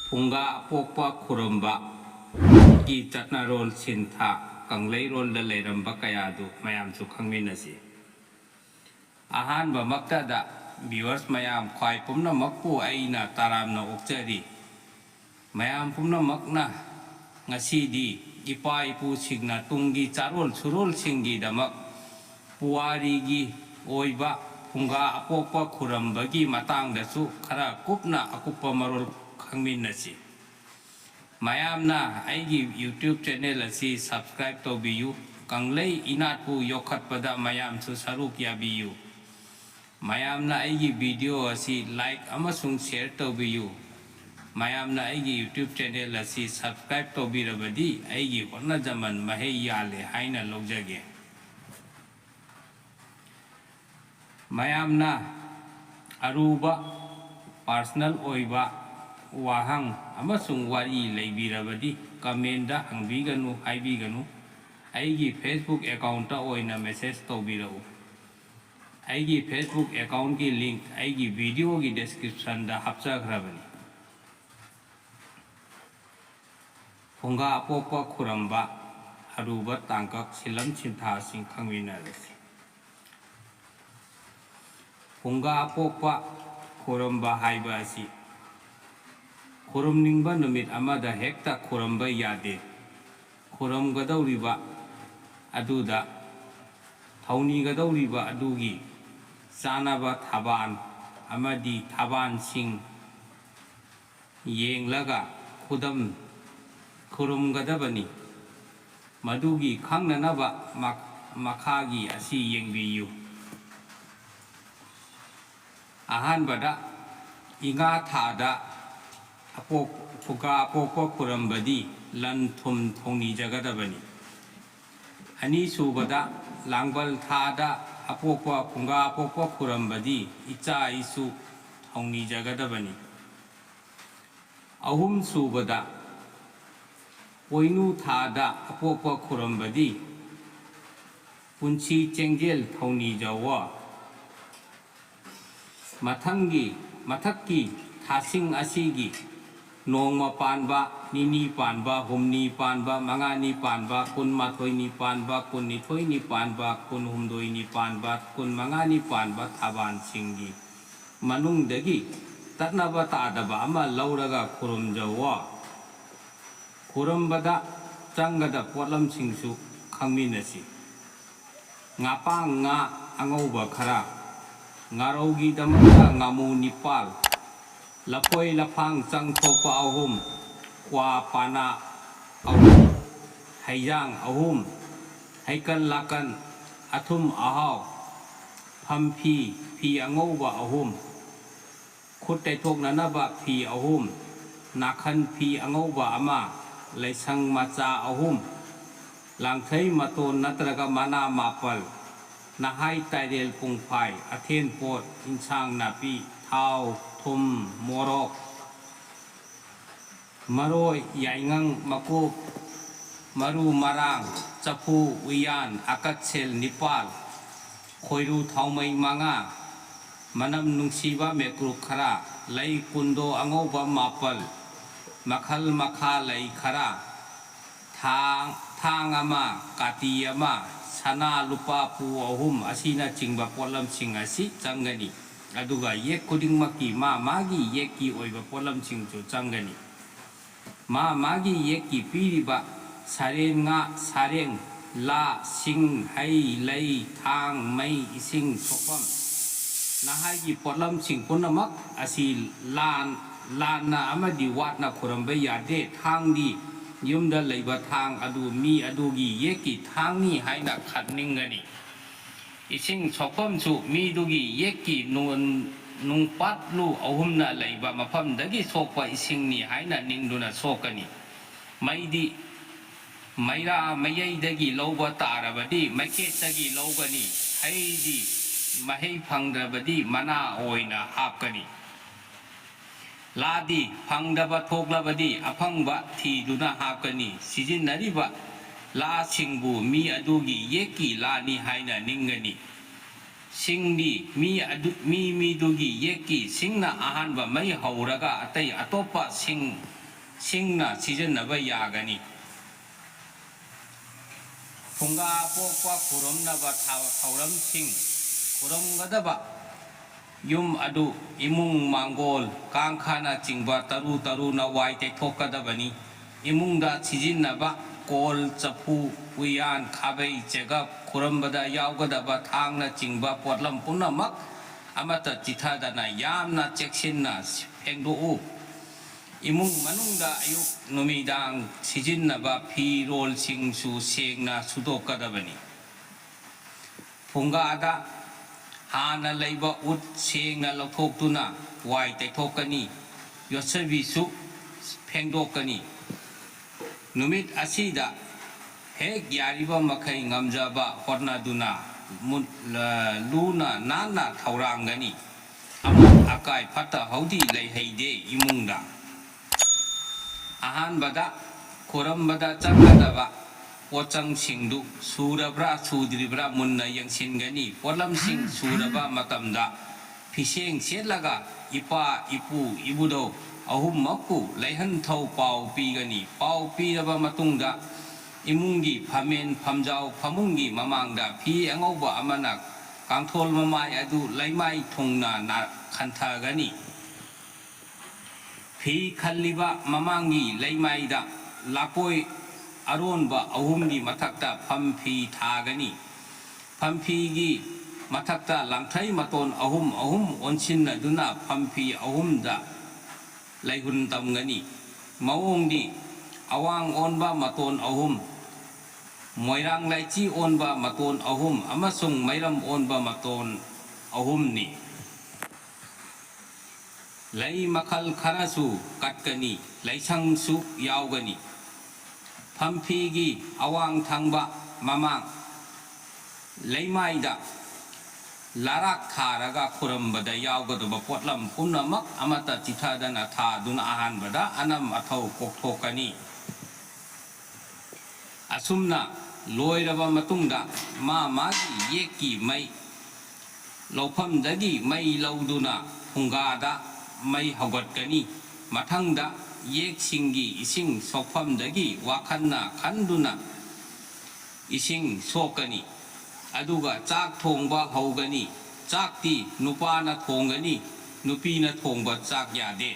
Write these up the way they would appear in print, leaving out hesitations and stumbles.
Punga pokpa kurumba ki chatna rol sintha kanglei rol da leiramba kayadu mayam su khangminasi ahan ba makta da viewers mayam khwai pumna makpu aina taramna okjari mayam pumna makna ngasi di ipa ipu singna tunggi charol surol singi damak puari gi oiba punga apokpa kuramba gi matang da su khara kupna akuppa marol khangminasi mayamna aigi YouTube channel asi subscribe to biyu kanglei inatpu yokhatpada mayam su saruk yabiyu mayamna aigi video asi like amasung share to biyu mayamna aigi YouTube channel asi subscribe to birabadi aigi honna jaman mahei yale haina logjage mayamna aruba personal oiba wahang amasung wari leibirabadi kamenda hangbiganu haibiganu aigi Facebook account ta oina message tobirau aigi Facebook account ki link aigi video ki description da hapchagrabani punga apokpa khuramba aruba tangkak silam chintha sing khangminarasi punga apokpa khuramba haiba asi Khurumningba numit amada hekta khuramba yade khurumgadawriba aduda thaunigadauriba adugi chanaba thaban amadi thaban sing yenglaga khudam khurumgadabani madugi khangnanaba makhagi asi yengbiyu ahanbada inga thada puka apokpa kurambadi lan thum thongni jagadabani ani subada langbal thada apokpa punga apokpa kurambadi icha isu thongni jagadabani ahum subada poinu thada apokpa kurambadi punchi chengjel thongni jawa mathakki thasing asigi Nongma panba, nini panba, humni panba, mangani panba, kun mathoi ni panba, kun nithoi ni panba, kun humdoi ni panba, kun mangani panba, thaban singi. Manung dagi, tatnaba tadaba ama lauraga kurum jawa. Kurum bada, changgada potlam singsu khangminasi. Ngapang nga angauba khara. Ngarogi damata ngamu nipal. Lapoi lapang sang thopa ahum kwa pana ahum hayang ahum haikan lakan athum ahaw phampi phi angauba ahum khutai thok nanaba phi ahum nakhan phi angauba ama laisang macha ahum langthai maton natraga mana mapal nahai tairel pungphai athen pot insang napi thau thum morok maroi yaingang makuk maru marang chapu uyan akatsel nipal khoiru thaumai manga manam nungsiba mekru khara lai kundo angauba mapal makhal makha lai khara thang ama kati ama sana lupa pu ahum asina chingba polam singasi changani aduga yek kuding maki magi yeki oiba polam singchu changani magi yeki piriba sareng nga sareng la sing hai lai thang mai ising thopam nahai gi polam sing punamak asi lan na amadi watna khuramba yade thang di yumda leiba thang adu mi adugi yeki thang ni haina khatningani ising chokpam su mi dugi yeki nung pat lu ahumna leiba mafam dagi sokpa ising ni haina ningduna sokani maidi maira mayai dagi loba tarabadi maket dagi logani haidi mahei phangdrabadi mana oina hapkani ladi phangdaba thoklabadi aphangba thiduna hapkani sijinnariba la singbu mi adugi yeki la ni haina ningani singdi mi dugi yeki singna ahanba mai hauraga atai atopa sing ꯁꯤꯡꯅ ꯁꯤꯖꯤꯟꯅꯕ ꯌꯥꯒꯅꯤ ꯐꯨꯡꯒꯥ ꯄꯣꯛꯄ ꯈꯨꯔꯨꯝꯅꯕ ꯊꯧꯔꯝꯁꯤꯡ ꯈꯨꯔꯨꯝꯒꯗꯕ ꯌꯨꯝ ꯑꯗꯨ ꯏꯃꯨꯡ ꯃꯥꯡꯒꯣꯜ ꯀꯥꯡꯈꯥꯅꯆꯤꯡꯕ ꯇꯔꯨ ꯇꯔꯨꯅ ꯋꯥꯏ ꯇꯩꯊꯣꯛꯀꯗꯕꯅꯤ ꯏꯃꯨꯡꯗ ꯁꯤꯖꯤꯟꯅꯕ ꯀꯣꯜ ꯆꯐꯨ ꯎꯌꯥꯟ ꯈꯥꯕꯩ ꯆꯦꯒꯞ ꯈꯨꯔꯨꯝꯕꯗ ꯌꯥꯎꯒꯗꯕ ꯊꯥꯡꯅꯆꯤꯡꯕ ꯄꯣꯠꯂꯝ ꯄꯨꯝꯅꯃꯛ ꯑꯃꯠꯇ ꯆꯤꯊꯗꯅ ꯌꯥꯝꯅ ꯆꯦꯛꯁꯤꯟꯅ ꯐꯦꯡꯗꯣꯛꯎ ꯏꯃꯨꯡ ꯃꯅꯨꯡꯗ ꯑꯌꯨꯛ ꯅꯨꯃꯤꯗꯥꯡ ꯁꯤꯖꯤꯟꯅꯕ ꯐꯤꯔꯣꯜꯁꯤꯡꯁꯨ ꯁꯦꯡꯅ ꯁꯨꯗꯣꯛꯀꯗꯕꯅꯤ ꯐꯨꯡꯒꯥꯗ ꯍꯥꯟꯅ ꯂꯩꯕ ꯎꯠ ꯁꯦꯡꯅ ꯂꯧꯊꯣꯛꯇꯨꯅ ꯋꯥꯏ ꯇꯩꯊꯣꯛꯀꯅꯤ ꯌꯣꯠꯁꯕꯤꯁꯨ ꯐꯦꯡꯗꯣꯛꯀꯅꯤ ꯅꯨꯃꯤꯠ ꯑꯁꯤꯗ ꯍꯦꯛ ꯌꯥꯔꯤꯕ ꯃꯈꯩ ꯉꯝꯖꯕ ꯍꯣꯠꯅꯗꯨꯅ ꯂꯨꯅ ꯅꯥꯟꯅ ꯊꯧꯔꯥꯡꯒꯅꯤ ꯑꯃꯣꯠ ꯑꯀꯥꯏ ꯐꯠꯇ ꯍꯥꯎꯊꯤ ꯂꯩꯍꯩꯗꯦ ꯏꯃꯨꯡꯗ ꯑꯍꯥꯟꯕꯗ ꯈꯨꯔꯨꯝꯕꯗ ꯆꯪꯒꯗꯕ ꯄꯣꯠꯆꯪꯁꯤꯡꯗꯨ ꯁꯨꯔꯕ꯭ꯔꯥ ꯁꯨꯗ꯭ꯔꯤꯕ꯭ꯔꯥ ꯃꯨꯟꯅ ꯌꯦꯡꯁꯤꯟꯒꯅꯤ ꯄꯣꯠꯂꯝꯁꯤꯡ ꯁꯨꯔꯕ ꯃꯇꯝꯗ ꯐꯤꯁꯦꯡ ꯁꯦꯠꯂꯒ ꯏꯄꯥ ꯏꯄꯨ ꯏꯕꯨꯙꯧ ꯑꯍꯨꯝꯃꯛꯄꯨ ꯂꯩꯍꯟꯊꯧ ꯄꯥꯎ ꯄꯤꯒꯅꯤ ꯄꯥꯎ ꯄꯤꯔꯕ ꯃꯇꯨꯡꯗ ꯏꯃꯨꯡꯒꯤ ꯐꯝꯃꯦꯟ ꯐꯝꯖꯥꯎ ꯐꯃꯨꯡꯒꯤ ꯃꯃꯥꯡꯗ ꯐꯤ ꯑꯉꯧꯕ ꯑꯃꯅ ꯀꯥꯡꯊꯣꯜ ꯃꯃꯥꯏ ꯑꯗꯨ ꯂꯩꯃꯥꯏ ꯊꯨꯡꯅ ꯈꯟꯊꯒꯅꯤ ꯐꯤ ꯈꯜꯂꯤꯕ ꯃꯃꯥꯡꯒꯤ ꯂꯩꯃꯥꯏꯗ ꯂꯥꯀꯣꯏ ꯑꯔꯣꯟꯕ ꯑꯍꯨꯝꯒꯤ ꯃꯊꯛꯇ ꯐꯝꯐꯤ ꯊꯥꯒꯅꯤ ꯐꯝꯐꯤꯒꯤ ꯃꯊꯛꯇ ꯂꯥꯡꯊ꯭ꯔꯩ ꯃꯇꯣꯟ ꯑꯍꯨꯝ ꯑꯍꯨꯝ ꯑꯣꯟꯁꯤꯟꯅꯗꯨꯅ ꯐꯝꯐꯤ ꯑꯍꯨꯝꯗ ꯂꯩꯍꯨꯟ ꯇꯝꯒꯅꯤ ꯃꯑꯣꯡꯗꯤ ꯑꯋꯥꯡ ꯑꯣꯟꯕ ꯃꯇꯣꯟ ꯑꯍꯨꯝ ꯃꯣꯏꯔꯥꯡ ꯂꯥꯏꯆꯤ ꯑꯣꯟꯕ ꯃꯇꯣꯟ ꯑꯍꯨꯝ ꯑꯃꯁꯨꯡ ꯃꯩꯔꯝ ꯑꯣꯟꯕ ꯃꯇꯣꯟ ꯑꯍꯨꯝꯅꯤ ꯂꯩ ꯃꯈꯜ ꯈꯔꯁꯨ ꯀꯠꯀꯅꯤ ꯂꯩꯁꯪꯁꯨ ꯌꯥꯎꯒꯅꯤ ꯐꯝꯐꯤꯒꯤ ꯑꯋꯥꯡ ꯊꯪꯕ ꯃꯃꯥꯡ ꯂꯩꯃꯥꯏꯗ ꯂꯥꯔꯥꯛ ꯊꯥꯔꯒ ꯈꯨꯔꯨꯝꯕꯗ ꯌꯥꯎꯒꯗꯕ ꯄꯣꯠꯂꯝ ꯄꯨꯝꯅꯃꯛ ꯑꯃꯠꯇ ꯆꯤꯊꯗꯅ ꯊꯥꯗꯨꯅ ꯑꯍꯥꯟꯕꯗ ꯑꯅꯝ ꯑꯊꯧ ꯀꯣꯛꯊꯣꯛꯀꯅꯤ ꯑꯁꯨꯝꯅ ꯂꯣꯏꯔꯕ ꯃꯇꯨꯡꯗ ꯃꯥꯒꯤ ꯌꯦꯛꯀꯤ ꯃꯩ ꯂꯧꯐꯝꯗꯒꯤ ꯃꯩ ꯂꯧꯗꯨꯅ ꯐꯨꯡꯒꯥꯗ ꯃꯩ ꯍꯧꯒꯠꯀꯅꯤ ꯃꯊꯪꯗ ꯌꯦꯛꯁꯤꯡꯒꯤ ꯏꯁꯤꯡ ꯁꯣꯛꯐꯝꯗꯒꯤ ꯋꯥꯈꯟꯅ ꯈꯟꯗꯨꯅ ꯏꯁꯤꯡ ꯁꯣꯛꯀꯅꯤ ꯑꯗꯨꯒ ꯆꯥꯛ ꯊꯣꯡꯕ ꯍꯧꯒꯅꯤ ꯆꯥꯛꯇꯤ ꯅꯨꯄꯥꯅ ꯊꯣꯡꯒꯅꯤ ꯅꯨꯄꯤꯅ ꯊꯣꯡꯕ ꯆꯥꯛ ꯌꯥꯗꯦ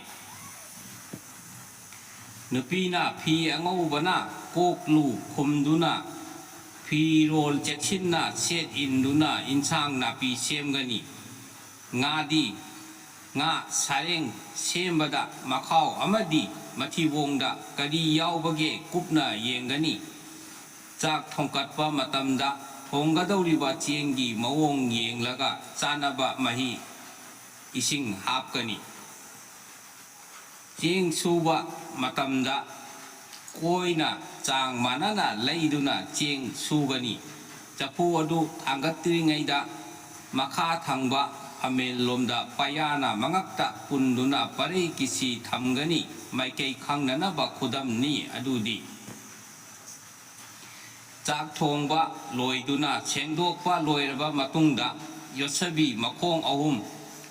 ꯅꯨꯄꯤꯅ ꯐꯤ ꯑꯉꯧꯕꯅ ꯀꯣꯛꯂꯨ ꯈꯨꯝꯗꯨꯅ ꯐꯤꯔꯣꯜ ꯆꯦꯛꯁꯤꯟꯅ ꯁꯦꯠ ꯏꯟꯗꯨꯅ ꯏꯟꯁꯥꯡ ꯅꯥꯄꯤ ꯁꯦꯝꯒꯅꯤ ꯉꯥꯗꯤ ꯉꯥ ꯁꯥꯔꯦꯡ ꯁꯦꯝꯕꯗ ꯃꯈꯥꯎ ꯑꯃꯗꯤ ꯃꯊꯤꯕꯣꯡꯗ ꯀꯔꯤ ꯌꯥꯎꯕꯒꯦ ꯀꯨꯞꯅ ꯌꯦꯡꯒꯅꯤ ꯆꯥꯛ ꯊꯣꯡꯀꯠꯄ ꯃꯇꯝꯗ ꯊꯣꯡꯒꯗꯧꯔꯤꯕ ꯆꯦꯡꯒꯤ ꯃꯑꯣꯡ ꯌꯦꯡꯂꯒ ꯆꯥꯅꯕ ꯃꯍꯤ ꯏꯁꯤꯡ ꯍꯥꯞꯀꯅꯤ ꯆꯦꯡ ꯁꯨꯕ ꯃꯇꯝꯗ ꯀꯣꯏꯅ ꯆꯥꯡ ꯃꯥꯟꯅꯅ ꯂꯩꯗꯨꯅ ꯆꯦꯡ ꯁꯨꯒꯅꯤ ꯆꯐꯨ ꯑꯗꯨ ꯊꯥꯡꯒꯠꯇ꯭ꯔꯤꯉꯩꯗ ꯃꯈꯥ ꯊꯪꯕ ꯐꯝꯃꯦꯟꯂꯣꯝꯗ ꯄꯌꯥꯅ ꯃꯉꯛꯇ ꯄꯨꯟꯗꯨꯅ ꯄꯔꯩ ꯀꯤꯁꯤ ꯊꯝꯒꯅꯤ ꯃꯥꯏꯀꯩ ꯈꯪꯅꯅꯕ ꯈꯨꯗꯝꯅꯤ ꯑꯗꯨꯗꯤ ꯆꯥꯛ ꯊꯣꯡꯕ ꯂꯣꯏꯗꯨꯅ ꯁꯦꯡꯗꯣꯛꯄ ꯂꯣꯏꯔꯕ ꯃꯇꯨꯡꯗ ꯌꯣꯠꯁꯕꯤ ꯃꯈꯣꯡ ꯑꯍꯨꯝ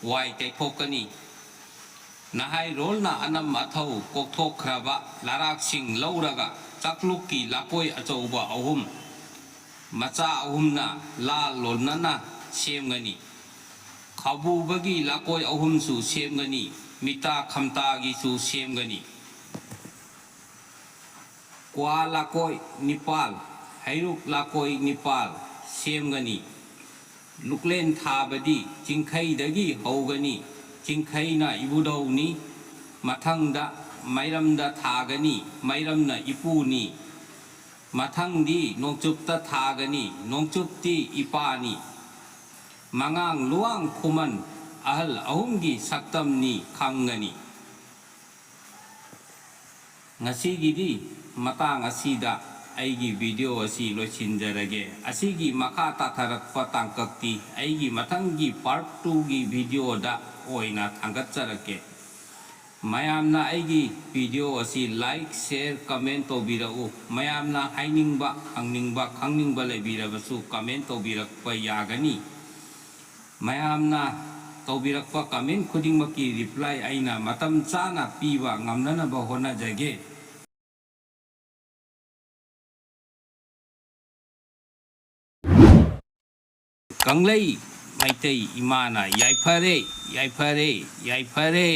ꯋꯥꯏ ꯇꯩꯊꯣꯛꯀꯅꯤ ꯅꯍꯥꯏꯔꯣꯜꯅ ꯑꯅꯝ ꯑꯊꯧ ꯀꯣꯛꯊꯣꯛꯈ꯭ꯔꯕ ꯂꯥꯔꯥꯛꯁꯤꯡ ꯂꯧꯔꯒ ꯆꯥꯛꯂꯨꯛꯀꯤ ꯂꯥꯀꯣꯏ ꯑꯆꯧꯕ ꯑꯍꯨꯝ ꯃꯆꯥ ꯑꯍꯨꯝꯅ ꯂꯥꯜ ꯂꯣꯟꯅꯅ ꯁꯦꯝꯒꯅꯤ ꯈꯥꯎꯕꯨꯕꯒꯤ ꯂꯥꯀꯣꯏ ꯑꯍꯨꯝꯁꯨ ꯁꯦꯝꯒꯅꯤ ꯃꯤꯇꯥ ꯈꯝꯇꯥꯒꯤꯁꯨ ꯁꯦꯝꯒꯅꯤ ꯀ꯭ꯋꯥ ꯂꯥꯀꯣꯏ ꯅꯤꯄꯥꯜ ꯍꯩꯔꯨꯛ ꯂꯥꯀꯣꯏ ꯅꯤꯄꯥꯜ ꯁꯦꯝꯒꯅꯤ ꯂꯨꯛꯂꯦꯟ ꯊꯥꯕꯗꯤ ꯆꯤꯡꯈꯩꯗꯒꯤ ꯍꯧꯒꯅꯤ ꯆꯤꯡꯈꯩꯅ ꯏꯕꯨꯙꯧꯅꯤ ꯃꯊꯪꯗ ꯃꯩꯔꯝꯗ ꯊꯥꯒꯅꯤ ꯃꯩꯔꯝꯅ ꯏꯄꯨꯅꯤ ꯃꯊꯪꯗꯤ ꯅꯣꯡꯆꯨꯞꯇ ꯊꯥꯒꯅꯤ ꯅꯣꯡꯆꯨꯞꯇꯤ ꯏꯄꯥꯅꯤ ꯃꯉꯥꯡ ꯂꯨꯋꯥꯡ ꯈꯨꯃꯟ ꯑꯍꯜ ꯑꯍꯨꯝꯒꯤ ꯁꯛꯇꯝꯅꯤ ꯈꯪꯒꯅꯤ ꯉꯁꯤꯒꯤꯗꯤ ꯃꯇꯥꯡ ꯑꯁꯤꯗ ꯑꯩꯒꯤ ꯚꯤꯗꯤꯑꯣ ꯑꯁꯤ ꯂꯣꯏꯁꯤꯟꯖꯔꯒꯦ ꯑꯁꯤꯒꯤ ꯃꯈꯥ ꯇꯥꯊꯔꯛꯄ ꯇꯥꯡꯀꯛꯇꯤ ꯑꯩꯒꯤ ꯃꯊꯪꯒꯤ ꯄꯥꯔꯠ 2ꯒꯤ ꯚꯤꯗꯤꯑꯣꯗ ꯑꯣꯏꯅ ꯊꯥꯡꯒꯠꯆꯔꯛꯀꯦ ꯃꯌꯥꯝꯅ ꯑꯩꯒꯤ ꯚꯤꯗꯤꯑꯣ ꯑꯁꯤ ꯂꯥꯏꯛ ꯁꯦꯌꯔ ꯀꯃꯦꯟ ꯇꯧꯕꯤꯔꯛꯎ ꯃꯌꯥꯝꯅ ꯍꯥꯏꯅꯤꯡꯕ ꯍꯪꯅꯤꯡꯕ ꯈꯪꯅꯤꯡꯕ ꯂꯩꯕꯤꯔꯕꯁꯨ ꯀꯃꯦꯟ ꯇꯧꯕꯤꯔꯛꯄ ꯌꯥꯒꯅꯤ ꯃꯌꯥꯝꯅ ꯇꯧꯕꯤꯔꯛꯄ ꯀꯃꯦꯟ ꯈꯨꯗꯤꯡꯃꯛꯀꯤ ꯔꯤꯄ꯭ꯂꯥꯏ ꯑꯩꯅ ꯃꯇꯝ ꯆꯥꯅ ꯄꯤꯕ ꯉꯝꯅꯅꯕ ꯍꯣꯠꯅꯖꯒꯦ ꯀꯪꯂꯩ ꯃꯩꯇꯩ ꯏꯃꯥꯅ ꯌꯥꯏꯐꯔꯦ ꯌꯥꯏꯐꯔꯦ ꯌꯥꯏꯐꯔꯦ